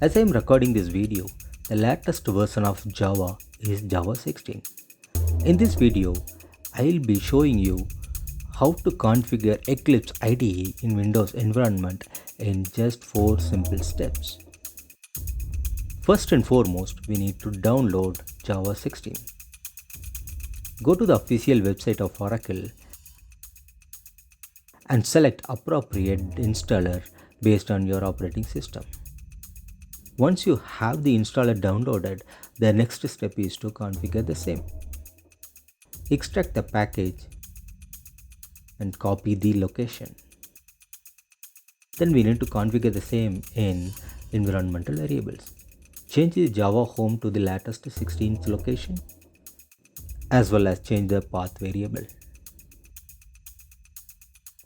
As I am recording this video, the latest version of Java is Java 16. In this video, I will be showing you how to configure Eclipse IDE in Windows environment in just 4 simple steps. First and foremost, we need to download Java 16. Go to the official website of Oracle and select appropriate installer based on your operating system. Once you have the installer downloaded, the next step is to configure the same. Extract the package and copy the location. Then we need to configure the same in environmental variables. Change the Java home to the latest 16th location, as well as change the path variable.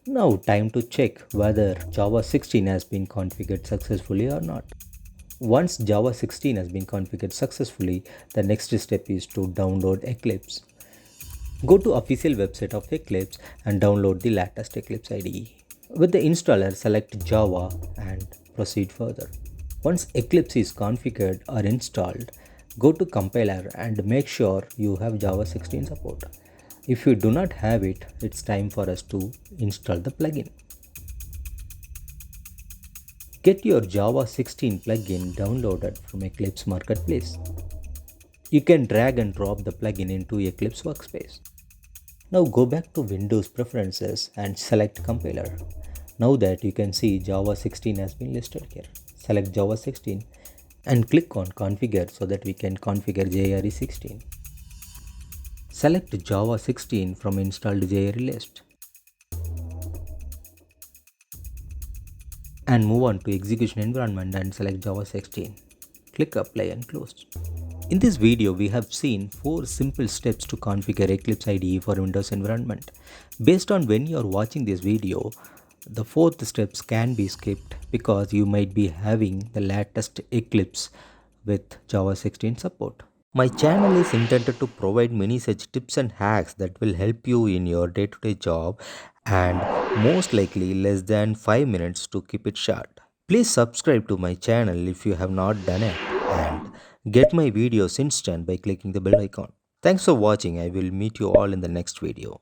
Now time to check whether Java 16 has been configured successfully or not. Once Java 16 has been configured successfully, the next step is to download Eclipse. Go to official website of Eclipse and download the latest Eclipse IDE. With the installer, select Java and proceed further. Once Eclipse is configured or installed, go to compiler and make sure you have Java 16 support. If you do not have it, it's time for us to install the plugin. Get your Java 16 plugin downloaded from Eclipse Marketplace. You can drag and drop the plugin into Eclipse Workspace. Now go back to Windows Preferences and select Compiler. Now that you can see Java 16 has been listed here. Select Java 16 and click on Configure so that we can configure JRE 16. Select Java 16 from installed JRE list. And move on to execution environment and select Java 16. Click apply and close. In this video, we have seen 4 simple steps to configure Eclipse IDE for Windows environment. Based on when you are watching this video, the 4th steps can be skipped because you might be having the latest Eclipse with Java 16 support. My channel is intended to provide many such tips and hacks that will help you in your day-to-day job and most likely less than 5 minutes to keep it short. Please subscribe to my channel if you have not done it and get my videos instant by clicking the bell icon. Thanks for watching. I will meet you all in the next video.